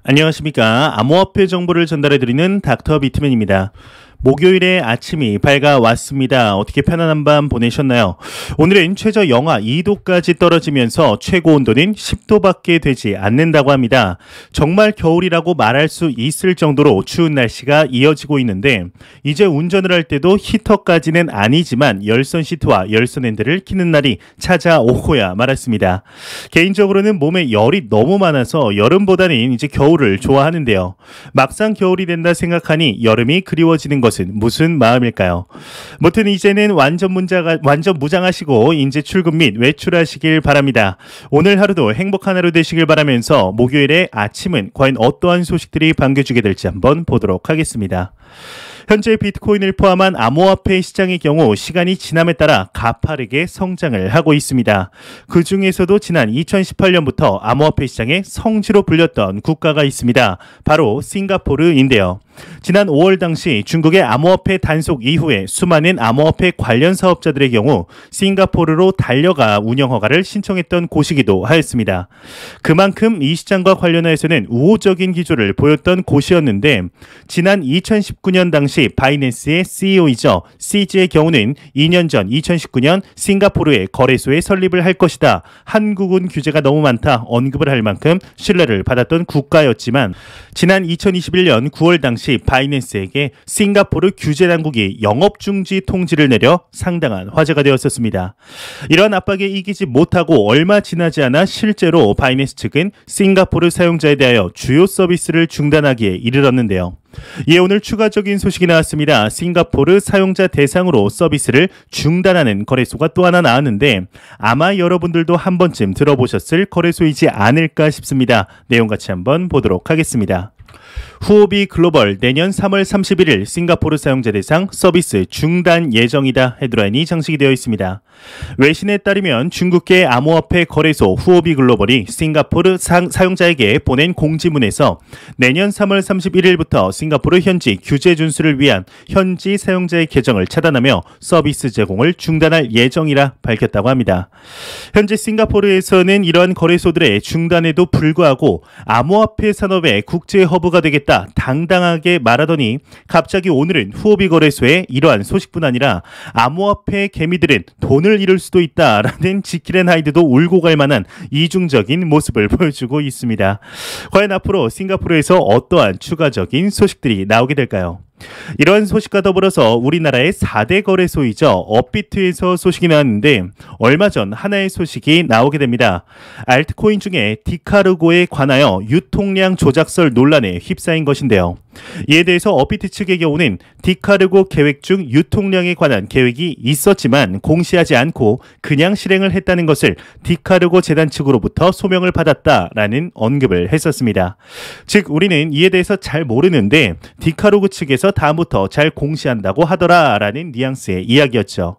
안녕하십니까. 암호화폐 정보를 전달해드리는 닥터 비트맨입니다. 목요일에 아침이 밝아왔습니다. 어떻게 편안한 밤 보내셨나요? 오늘은 최저 영하 2도까지 떨어지면서 최고 온도는 10도밖에 되지 않는다고 합니다. 정말 겨울이라고 말할 수 있을 정도로 추운 날씨가 이어지고 있는데 이제 운전을 할 때도 히터까지는 아니지만 열선 시트와 열선 핸들을 켜는 날이 찾아오고야 말았습니다. 개인적으로는 몸에 열이 너무 많아서 여름보다는 이제 겨울을 좋아하는데요. 막상 겨울이 된다 생각하니 여름이 그리워지는 것은 무슨 마음일까요? 무튼 이제는 완전 무장하시고 이제 출근 및 외출하시길 바랍니다. 오늘 하루도 행복한 하루 되시길 바라면서 목요일에 아침은 과연 어떠한 소식들이 반겨주게 될지 한번 보도록 하겠습니다. 현재 비트코인을 포함한 암호화폐 시장의 경우 시간이 지남에 따라 가파르게 성장을 하고 있습니다. 그 중에서도 지난 2018년부터 암호화폐 시장의 성지로 불렸던 국가가 있습니다. 바로 싱가포르인데요. 지난 5월 당시 중국의 암호화폐 단속 이후에 수많은 암호화폐 관련 사업자들의 경우 싱가포르로 달려가 운영 허가를 신청했던 곳이기도 하였습니다. 그만큼 이 시장과 관련해서는 우호적인 기조를 보였던 곳이었는데 지난 2019년 당시 바이낸스의 CEO이죠. CG의 경우는 2년 전 2019년 싱가포르의 거래소에 설립을 할 것이다. 한국은 규제가 너무 많다. 언급을 할 만큼 신뢰를 받았던 국가였지만 지난 2021년 9월 당시 바이낸스에게 싱가포르 규제 당국이 영업 중지 통지를 내려 상당한 화제가 되었었습니다. 이러한 압박에 이기지 못하고 얼마 지나지 않아 실제로 바이낸스 측은 싱가포르 사용자에 대하여 주요 서비스를 중단하기에 이르렀는데요. 이에 오늘 추가적인 소식이 나왔습니다. 싱가포르 사용자 대상으로 서비스를 중단하는 거래소가 또 하나 나왔는데 아마 여러분들도 한 번쯤 들어보셨을 거래소이지 않을까 싶습니다. 내용 같이 한번 보도록 하겠습니다. 후오비 글로벌 내년 3월 31일 싱가포르 사용자 대상 서비스 중단 예정이다 헤드라인이 장식이 되어 있습니다. 외신에 따르면 중국계 암호화폐 거래소 후오비 글로벌이 싱가포르 사용자에게 보낸 공지문에서 내년 3월 31일부터 싱가포르 현지 규제 준수를 위한 현지 사용자의 계정을 차단하며 서비스 제공을 중단할 예정이라 밝혔다고 합니다. 현재 싱가포르에서는 이러한 거래소들의 중단에도 불구하고 암호화폐 산업의 국제 허브가 되겠다 당당하게 말하더니 갑자기 오늘은 후오비 거래소에 이러한 소식뿐 아니라 암호화폐 개미들은 돈을 잃을 수도 있다라는 지킬 앤 하이드도 울고 갈 만한 이중적인 모습을 보여주고 있습니다. 과연 앞으로 싱가포르에서 어떠한 추가적인 소식들이 나오게 될까요? 이런 소식과 더불어서 우리나라의 4대 거래소이죠. 업비트에서 소식이 나왔는데 얼마 전 하나의 소식이 나오게 됩니다. 알트코인 중에 디카르고에 관하여 유통량 조작설 논란에 휩싸인 것인데요. 이에 대해서 업비트 측의 경우는 디카르고 계획 중 유통량에 관한 계획이 있었지만 공시하지 않고 그냥 실행을 했다는 것을 디카르고 재단 측으로부터 소명을 받았다라는 언급을 했었습니다. 즉 우리는 이에 대해서 잘 모르는데 디카르고 측에서 다음부터 잘 공시한다고 하더라라는 뉘앙스의 이야기였죠.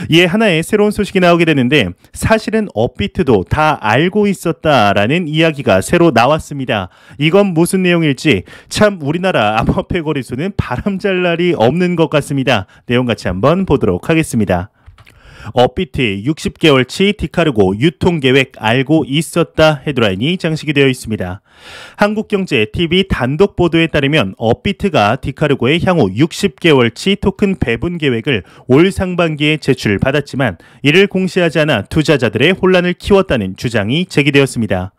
이에 하나의 새로운 소식이 나오게 되는데 사실은 업비트도 다 알고 있었다라는 이야기가 새로 나왔습니다. 이건 무슨 내용일지 참 우리나라 암호화폐 거래소는 바람잘 날이 없는 것 같습니다. 내용 같이 한번 보도록 하겠습니다. 업비트 60개월치 디카르고 유통계획 알고 있었다 헤드라인이 장식이 되어 있습니다. 한국경제TV 단독 보도에 따르면 업비트가 디카르고의 향후 60개월치 토큰 배분 계획을 올 상반기에 제출받았지만 이를 공시하지 않아 투자자들의 혼란을 키웠다는 주장이 제기되었습니다.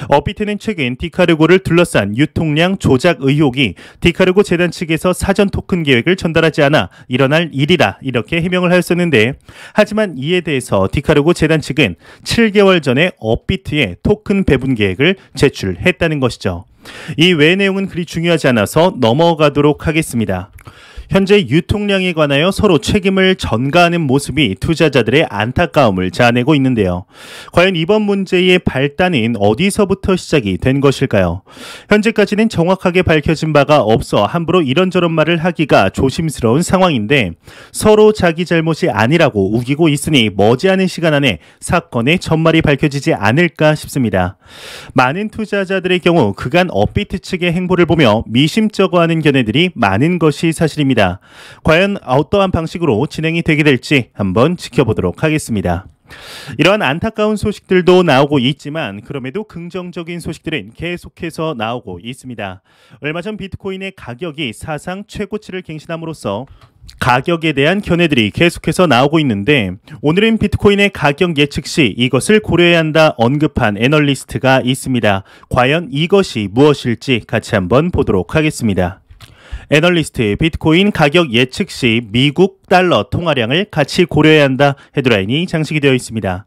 업비트는 최근 디카르고를 둘러싼 유통량 조작 의혹이 디카르고 재단 측에서 사전 토큰 계획을 전달하지 않아 일어날 일이라 이렇게 해명을 하였었는데 하지만 이에 대해서 디카르고 재단 측은 7개월 전에 업비트에 토큰 배분 계획을 제출했다는 것이죠. 이 외의 내용은 그리 중요하지 않아서 넘어가도록 하겠습니다. 현재 유통량에 관하여 서로 책임을 전가하는 모습이 투자자들의 안타까움을 자아내고 있는데요. 과연 이번 문제의 발단은 어디서부터 시작이 된 것일까요? 현재까지는 정확하게 밝혀진 바가 없어 함부로 이런저런 말을 하기가 조심스러운 상황인데 서로 자기 잘못이 아니라고 우기고 있으니 머지않은 시간 안에 사건의 전말이 밝혀지지 않을까 싶습니다. 많은 투자자들의 경우 그간 업비트 측의 행보를 보며 미심쩍어하는 견해들이 많은 것이 사실입니다. 과연 어떠한 방식으로 진행이 되게 될지 한번 지켜보도록 하겠습니다. 이러한 안타까운 소식들도 나오고 있지만 그럼에도 긍정적인 소식들은 계속해서 나오고 있습니다. 얼마 전 비트코인의 가격이 사상 최고치를 갱신함으로써 가격에 대한 견해들이 계속해서 나오고 있는데 오늘은 비트코인의 가격 예측 시 이것을 고려해야 한다 언급한 애널리스트가 있습니다. 과연 이것이 무엇일지 같이 한번 보도록 하겠습니다. 애널리스트 비트코인 가격 예측 시 미국 달러 통화량을 같이 고려해야 한다 헤드라인이 장식이 되어 있습니다.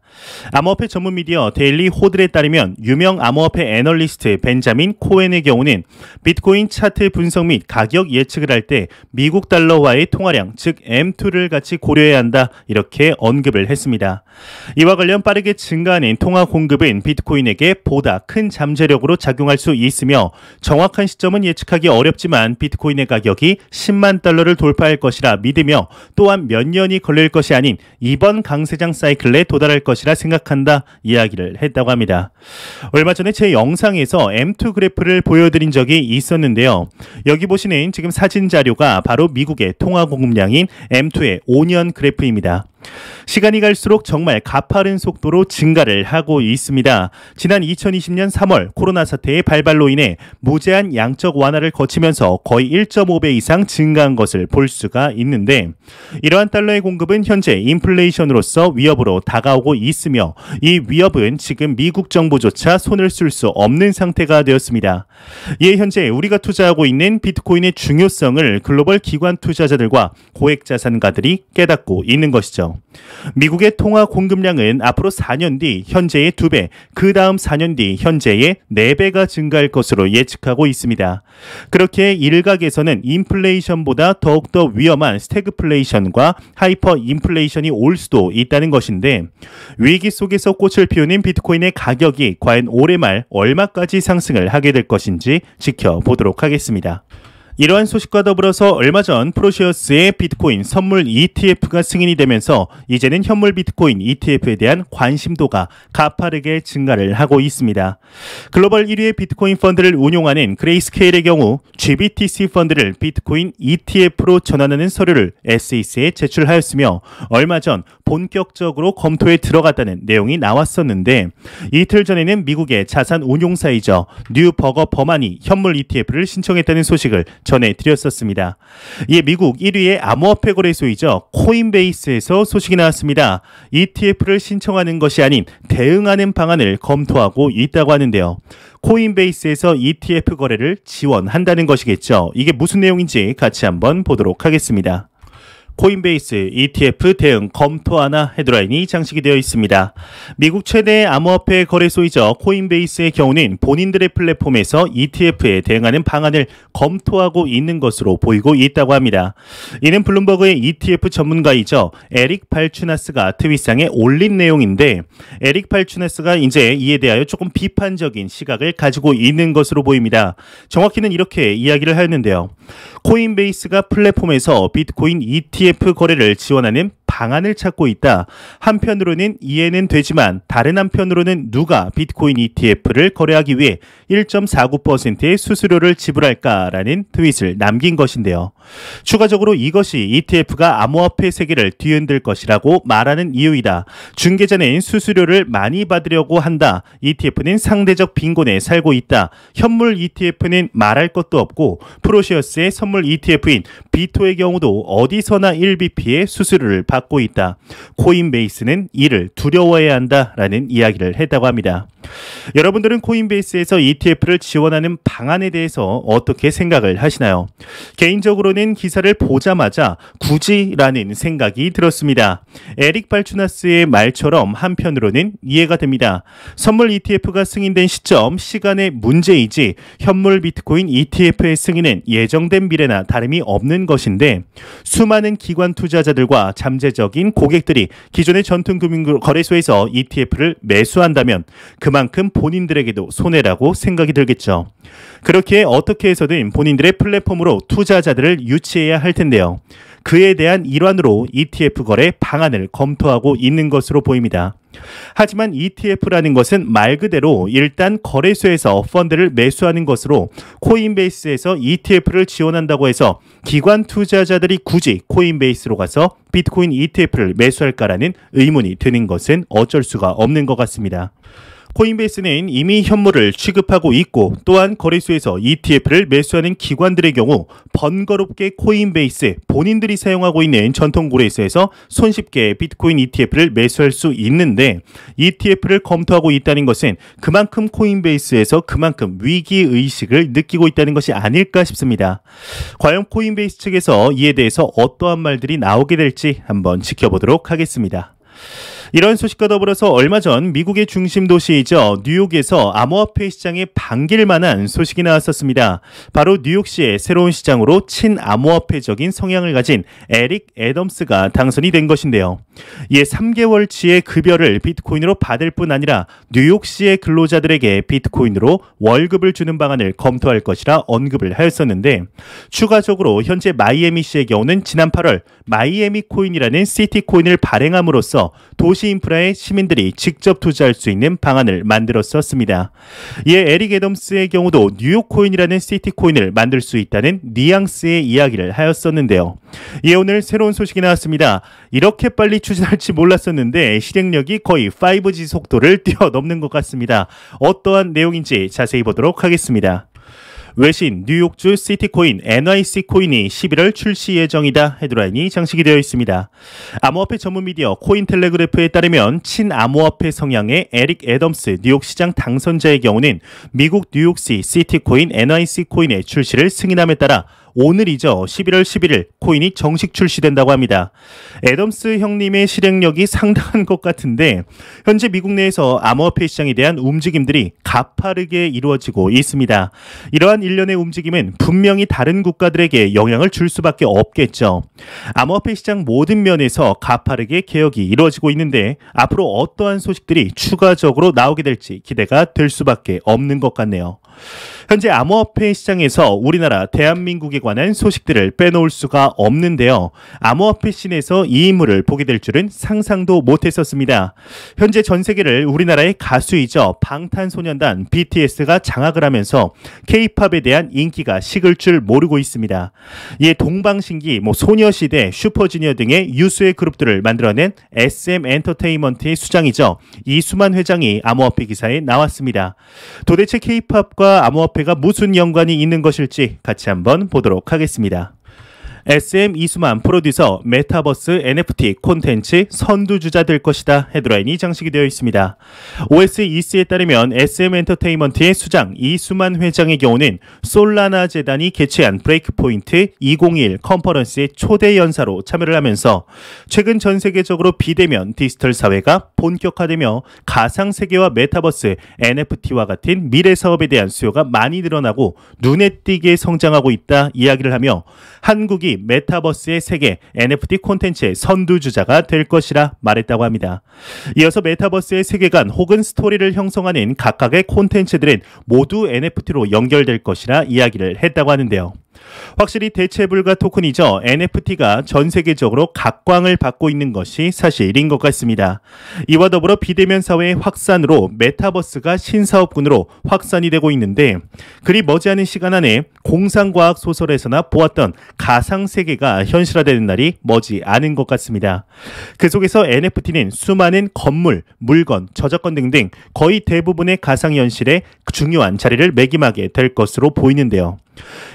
암호화폐 전문 미디어 데일리 호들에 따르면 유명 암호화폐 애널리스트 벤자민 코엔의 경우는 비트코인 차트 분석 및 가격 예측을 할 때 미국 달러와의 통화량 즉 M2를 같이 고려해야 한다 이렇게 언급을 했습니다. 이와 관련 빠르게 증가하는 통화 공급은 비트코인에게 보다 큰 잠재력으로 작용할 수 있으며 정확한 시점은 예측하기 어렵지만 비트코인의 가격이 10만 달러를 돌파할 것이라 믿으며 또한 몇 년이 걸릴 것이 아닌 이번 강세장 사이클에 도달할 것이라 생각한다 이야기를 했다고 합니다. 얼마 전에 제 영상에서 M2 그래프를 보여드린 적이 있었는데요. 여기 보시는 지금 사진 자료가 바로 미국의 통화 공급량인 M2의 5년 그래프입니다. 시간이 갈수록 정말 가파른 속도로 증가를 하고 있습니다. 지난 2020년 3월 코로나 사태의 발발로 인해 무제한 양적 완화를 거치면서 거의 1.5배 이상 증가한 것을 볼 수가 있는데 이러한 달러의 공급은 현재 인플레이션으로서 위협으로 다가오고 있으며 이 위협은 지금 미국 정부조차 손을 쓸 수 없는 상태가 되었습니다. 이에 현재 우리가 투자하고 있는 비트코인의 중요성을 글로벌 기관 투자자들과 고액자산가들이 깨닫고 있는 것이죠. 미국의 통화 공급량은 앞으로 4년 뒤 현재의 2배, 그 다음 4년 뒤 현재의 4배가 증가할 것으로 예측하고 있습니다. 그렇게 일각에서는 인플레이션보다 더욱더 위험한 스태그플레이션과 하이퍼 인플레이션이 올 수도 있다는 것인데 위기 속에서 꽃을 피우는 비트코인의 가격이 과연 올해 말 얼마까지 상승을 하게 될 것인지 지켜보도록 하겠습니다. 이러한 소식과 더불어서 얼마 전 프로시어스의 비트코인 선물 ETF가 승인이 되면서 이제는 현물 비트코인 ETF에 대한 관심도가 가파르게 증가를 하고 있습니다. 글로벌 1위의 비트코인 펀드를 운용하는 그레이스케일의 경우 GBTC 펀드를 비트코인 ETF로 전환하는 서류를 SEC에 제출하였으며 얼마 전 본격적으로 검토에 들어갔다는 내용이 나왔었는데 이틀 전에는 미국의 자산 운용사이죠. 뉴버거 버만이 현물 ETF를 신청했다는 소식을 전해드렸었습니다. 이에 미국 1위의 암호화폐 거래소이죠. 코인베이스에서 소식이 나왔습니다. ETF를 신청하는 것이 아닌 대응하는 방안을 검토하고 있다고 하는데요. 코인베이스에서 ETF 거래를 지원한다는 것이겠죠. 이게 무슨 내용인지 같이 한번 보도록 하겠습니다. 코인베이스 ETF 대응 검토하나 헤드라인이 장식이 되어 있습니다. 미국 최대 암호화폐 거래소이죠. 코인베이스의 경우는 본인들의 플랫폼에서 ETF에 대응하는 방안을 검토하고 있는 것으로 보이고 있다고 합니다. 이는 블룸버그의 ETF 전문가이죠. 에릭 발추나스가 트윗상에 올린 내용인데 에릭 발추나스가 이제 이에 대하여 조금 비판적인 시각을 가지고 있는 것으로 보입니다. 정확히는 이렇게 이야기를 하였는데요. 코인베이스가 플랫폼에서 비트코인 ETF 거래를 지원하는 방안을 찾고 있다. 한편으로는 이해는 되지만 다른 한편으로는 누가 비트코인 ETF를 거래하기 위해 1.49%의 수수료를 지불할까라는 트윗을 남긴 것인데요. 추가적으로 이것이 ETF가 암호화폐 세계를 뒤흔들 것이라고 말하는 이유이다. 중개자는 수수료를 많이 받으려고 한다. ETF는 상대적 빈곤에 살고 있다. 현물 ETF는 말할 것도 없고 프로시어스의 선물 ETF인 비토의 경우도 어디서나 1BP의 수수료를 받고 있다. 코인베이스는 이를 두려워해야 한다라는 이야기를 했다고 합니다. 여러분들은 코인베이스에서 ETF를 지원하는 방안에 대해서 어떻게 생각을 하시나요? 개인적으로는 기사를 보자마자 굳이라는 생각이 들었습니다. 에릭 발추나스의 말처럼 한편으로는 이해가 됩니다. 선물 ETF가 승인된 시점, 시간의 문제이지 현물 비트코인 ETF의 승인은 예정된 미래나 다름이 없는 것인데 수많은 기관 투자자들과 잠재적인 고객들이 기존의 전통금융거래소에서 ETF를 매수한다면 그만큼 본인들에게도 손해라고 생각이 들겠죠. 그렇게 어떻게 해서든 본인들의 플랫폼으로 투자자들을 유치해야 할 텐데요. 그에 대한 일환으로 ETF 거래 방안을 검토하고 있는 것으로 보입니다. 하지만 ETF라는 것은 말 그대로 일단 거래소에서 펀드를 매수하는 것으로 코인베이스에서 ETF를 지원한다고 해서 기관 투자자들이 굳이 코인베이스로 가서 비트코인 ETF를 매수할까라는 의문이 드는 것은 어쩔 수가 없는 것 같습니다. 코인베이스는 이미 현물을 취급하고 있고 또한 거래소에서 ETF를 매수하는 기관들의 경우 번거롭게 코인베이스 본인들이 사용하고 있는 전통 거래소에서 손쉽게 비트코인 ETF를 매수할 수 있는데 ETF를 검토하고 있다는 것은 그만큼 코인베이스에서 그만큼 위기의식을 느끼고 있다는 것이 아닐까 싶습니다. 과연 코인베이스 측에서 이에 대해서 어떠한 말들이 나오게 될지 한번 지켜보도록 하겠습니다. 이런 소식과 더불어서 얼마 전 미국의 중심 도시이죠. 뉴욕에서 암호화폐 시장에 반길 만한 소식이 나왔었습니다. 바로 뉴욕시의 새로운 시장으로 친암호화폐적인 성향을 가진 에릭 애덤스가 당선이 된 것인데요. 이에 3개월치의 급여를 비트코인으로 받을 뿐 아니라 뉴욕시의 근로자들에게 비트코인으로 월급을 주는 방안을 검토할 것이라 언급을 하였었는데 추가적으로 현재 마이애미시의 경우는 지난 8월 마이애미 코인이라는 시티코인을 발행함으로써 도시 인프라에 시민들이 직접 투자할 수 있는 방안을 만들었었습니다. 이에 에릭 애덤스의 경우도 뉴욕 코인이라는 시티 코인을 만들 수 있다는 뉘앙스의 이야기를 하였었는데요. 이에 오늘 새로운 소식이 나왔습니다. 이렇게 빨리 추진할지 몰랐었는데 실행력이 거의 5G 속도를 뛰어넘는 것 같습니다. 어떠한 내용인지 자세히 보도록 하겠습니다. 외신 뉴욕주 시티코인 NYC 코인이 11월 출시 예정이다 헤드라인이 장식이 되어 있습니다. 암호화폐 전문 미디어 코인텔레그래프에 따르면 친암호화폐 성향의 에릭 애덤스 뉴욕시장 당선자의 경우는 미국 뉴욕시 시티코인 NYC 코인의 출시를 승인함에 따라 오늘이죠. 11월 11일 코인이 정식 출시된다고 합니다. 애덤스 형님의 실행력이 상당한 것 같은데 현재 미국 내에서 암호화폐 시장에 대한 움직임들이 가파르게 이루어지고 있습니다. 이러한 일련의 움직임은 분명히 다른 국가들에게 영향을 줄 수밖에 없겠죠. 암호화폐 시장 모든 면에서 가파르게 개혁이 이루어지고 있는데 앞으로 어떠한 소식들이 추가적으로 나오게 될지 기대가 될 수밖에 없는 것 같네요. 현재 암호화폐 시장에서 우리나라 대한민국에 관한 소식들을 빼놓을 수가 없는데요. 암호화폐 씬에서 이 인물을 보게 될 줄은 상상도 못했었습니다. 현재 전 세계를 우리나라의 가수이죠. 방탄소년단 BTS가 장악을 하면서 K-팝에 대한 인기가 식을 줄 모르고 있습니다. 이에 동방신기, 소녀시대, 슈퍼주니어 등의 유수의 그룹들을 만들어낸 SM 엔터테인먼트의 수장이죠. 이수만 회장이 암호화폐 기사에 나왔습니다. 도대체 K-팝과 암호화폐가 무슨 연관이 있는 것일지 같이 한번 보도록 하겠습니다. SM 이수만 프로듀서 메타버스 NFT 콘텐츠 선두주자 될 것이다 헤드라인이 장식이 되어 있습니다. OSEC에 따르면 SM 엔터테인먼트의 수장 이수만 회장의 경우는 솔라나 재단이 개최한 브레이크포인트 2021 컨퍼런스의 초대 연사로 참여를 하면서 최근 전 세계적으로 비대면 디지털 사회가 본격화되며 가상세계와 메타버스 NFT와 같은 미래 사업에 대한 수요가 많이 늘어나고 눈에 띄게 성장하고 있다 이야기를 하며 한국이 메타버스의 세계 NFT 콘텐츠의 선두주자가 될 것이라 말했다고 합니다. 이어서 메타버스의 세계관 혹은 스토리를 형성하는 각각의 콘텐츠들은 모두 NFT로 연결될 것이라 이야기를 했다고 하는데요. 확실히 대체불가 토큰이죠. NFT가 전 세계적으로 각광을 받고 있는 것이 사실인 것 같습니다. 이와 더불어 비대면 사회의 확산으로 메타버스가 신사업군으로 확산이 되고 있는데 그리 머지않은 시간 안에 공상과학 소설에서나 보았던 가상세계가 현실화되는 날이 머지 않은 것 같습니다. 그 속에서 NFT는 수많은 건물, 물건, 저작권 등등 거의 대부분의 가상현실에 중요한 자리를 매김하게 될 것으로 보이는데요.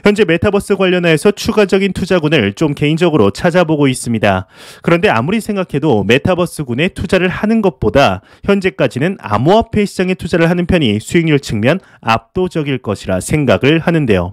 현재 메타버스 관련해서 추가적인 투자군을 좀 개인적으로 찾아보고 있습니다. 그런데 아무리 생각해도 메타버스군에 투자를 하는 것보다 현재까지는 암호화폐 시장에 투자를 하는 편이 수익률 측면 압도적일 것이라 생각을 하는데요.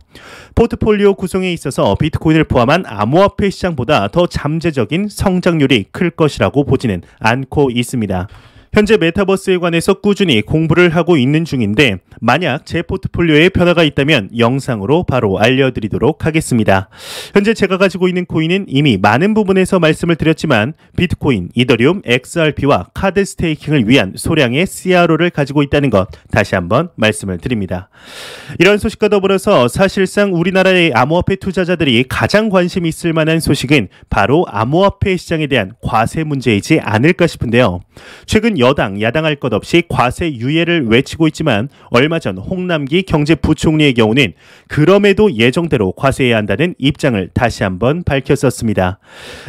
포트폴리오 구성에 있어서 비트코인을 포함한 암호화폐 시장보다 더 잠재적인 성장률이 클 것이라고 보지는 않고 있습니다. 현재 메타버스에 관해서 꾸준히 공부를 하고 있는 중인데 만약 제 포트폴리오에 변화가 있다면 영상으로 바로 알려드리도록 하겠습니다. 현재 제가 가지고 있는 코인은 이미 많은 부분에서 말씀을 드렸지만 비트코인, 이더리움, XRP와 카드 스테이킹을 위한 소량의 CRO를 가지고 있다는 것 다시 한번 말씀을 드립니다. 이런 소식과 더불어서 사실상 우리나라의 암호화폐 투자자들이 가장 관심이 있을 만한 소식은 바로 암호화폐 시장에 대한 과세 문제이지 않을까 싶은데요. 최근 여당, 야당할 것 없이 과세 유예를 외치고 있지만 얼마 전 홍남기 경제부총리의 경우는 그럼에도 예정대로 과세해야 한다는 입장을 다시 한번 밝혔었습니다.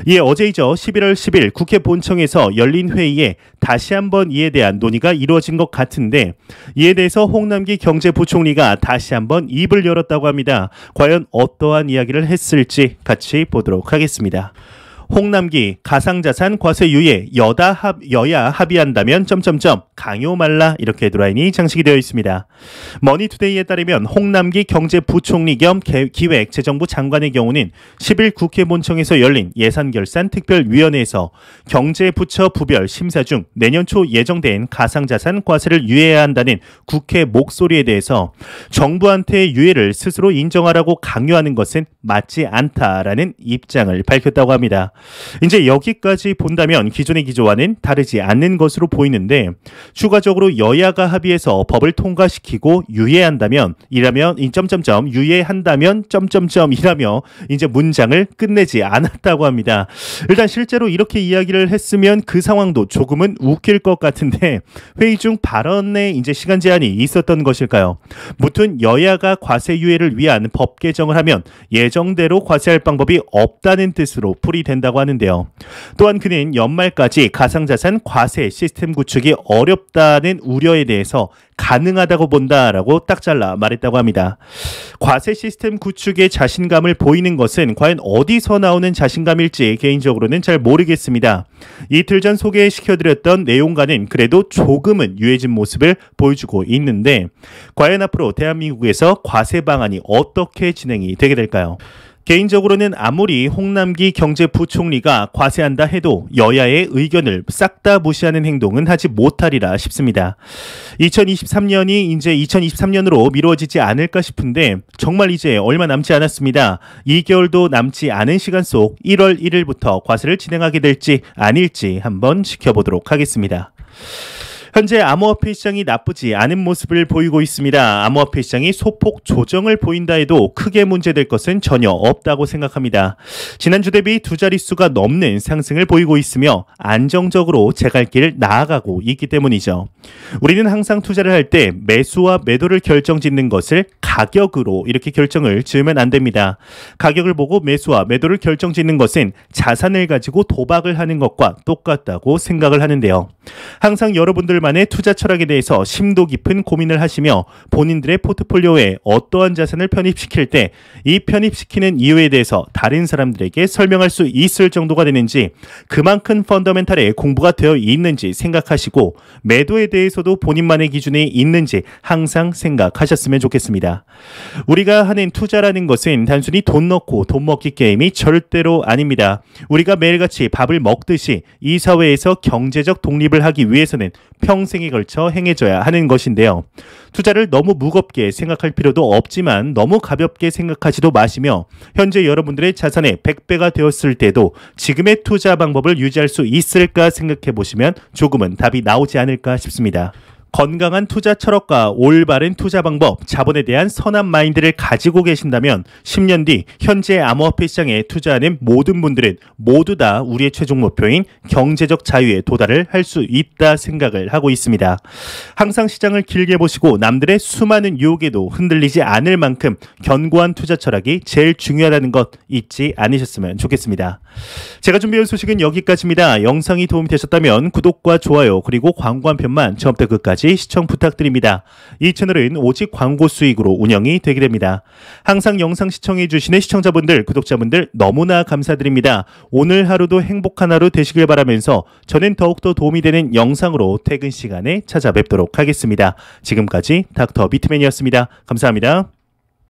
이에 어제이죠. 11월 10일 국회 본청에서 열린 회의에 다시 한번 이에 대한 논의가 이루어진 것 같은데 이에 대해서 홍남기 경제부총리가 다시 한번 입을 열었다고 합니다. 과연 어떠한 이야기를 했을지 같이 보도록 하겠습니다. 홍남기 가상자산 과세 유예 여야 합의한다면 강요 말라 이렇게 헤드라인이 장식이 되어 있습니다. 머니투데이에 따르면 홍남기 경제부총리 겸 기획재정부 장관의 경우는 10일 국회 본청에서 열린 예산결산특별위원회에서 경제부처 부별 심사 중 내년 초 예정된 가상자산 과세를 유예해야 한다는 국회 목소리에 대해서 정부한테 유예를 스스로 인정하라고 강요하는 것은 맞지 않다라는 입장을 밝혔다고 합니다. 이제 여기까지 본다면 기존의 기조와는 다르지 않는 것으로 보이는데 추가적으로 여야가 합의해서 법을 통과시키고 유예한다면 이라며 유예한다면 이라며 이제 문장을 끝내지 않았다고 합니다. 일단 실제로 이렇게 이야기를 했으면 그 상황도 조금은 웃길 것 같은데 회의 중 발언에 이제 시간 제한이 있었던 것일까요? 무튼 여야가 과세 유예를 위한 법 개정을 하면 예정대로 과세할 방법이 없다는 뜻으로 풀이된다고 하는데요. 또한 그는 연말까지 가상자산 과세 시스템 구축이 어렵다는 우려에 대해서 가능하다고 본다라고 딱 잘라 말했다고 합니다. 과세 시스템 구축에 자신감을 보이는 것은 과연 어디서 나오는 자신감일지 개인적으로는 잘 모르겠습니다. 이틀 전 소개시켜드렸던 내용과는 그래도 조금은 유해진 모습을 보여주고 있는데 과연 앞으로 대한민국에서 과세 방안이 어떻게 진행이 되게 될까요? 개인적으로는 아무리 홍남기 경제부총리가 과세한다 해도 여야의 의견을 싹 다 무시하는 행동은 하지 못하리라 싶습니다. 2023년이 이제 2023년으로 미뤄지지 않을까 싶은데 정말 이제 얼마 남지 않았습니다. 2개월도 남지 않은 시간 속 1월 1일부터 과세를 진행하게 될지 아닐지 한번 지켜보도록 하겠습니다. 현재 암호화폐 시장이 나쁘지 않은 모습을 보이고 있습니다. 암호화폐 시장이 소폭 조정을 보인다 해도 크게 문제될 것은 전혀 없다고 생각합니다. 지난주 대비 두 자릿수가 넘는 상승을 보이고 있으며 안정적으로 제 갈 길을 나아가고 있기 때문이죠. 우리는 항상 투자를 할 때 매수와 매도를 결정짓는 것을 가격으로 이렇게 결정을 지으면 안 됩니다. 가격을 보고 매수와 매도를 결정짓는 것은 자산을 가지고 도박을 하는 것과 똑같다고 생각을 하는데요. 항상 여러분들만의 투자 철학에 대해서 심도 깊은 고민을 하시며 본인들의 포트폴리오에 어떠한 자산을 편입시킬 때 이 편입시키는 이유에 대해서 다른 사람들에게 설명할 수 있을 정도가 되는지 그만큼 펀더멘탈에 공부가 되어 있는지 생각하시고 매도에 대해서도 본인만의 기준이 있는지 항상 생각하셨으면 좋겠습니다. 우리가 하는 투자라는 것은 단순히 돈 넣고 돈 먹기 게임이 절대로 아닙니다. 우리가 매일같이 밥을 먹듯이 이 사회에서 경제적 독립을 하기 위해서는 평생에 걸쳐 행해져야 하는 것인데요. 투자를 너무 무겁게 생각할 필요도 없지만 너무 가볍게 생각하지도 마시며 현재 여러분들의 자산의 100배가 되었을 때도 지금의 투자 방법을 유지할 수 있을까 생각해 보시면 조금은 답이 나오지 않을까 싶습니다. 건강한 투자 철학과 올바른 투자 방법, 자본에 대한 선한 마인드를 가지고 계신다면 10년 뒤 현재 암호화폐 시장에 투자하는 모든 분들은 모두 다 우리의 최종 목표인 경제적 자유에 도달을 할 수 있다 생각을 하고 있습니다. 항상 시장을 길게 보시고 남들의 수많은 유혹에도 흔들리지 않을 만큼 견고한 투자 철학이 제일 중요하다는 것 잊지 않으셨으면 좋겠습니다. 제가 준비한 소식은 여기까지입니다. 영상이 도움이 되셨다면 구독과 좋아요 그리고 광고 한 편만 처음부터 끝까지 시청 부탁드립니다. 이 채널은 오직 광고 수익으로 운영이 되게 됩니다. 항상 영상 시청해 주시는 시청자분들, 구독자분들 너무나 감사드립니다. 오늘 하루도 행복한 하루 되시길 바라면서 저는 더욱더 도움이 되는 영상으로 퇴근 시간에 찾아뵙도록 하겠습니다. 지금까지 닥터 비트맨이었습니다. 감사합니다.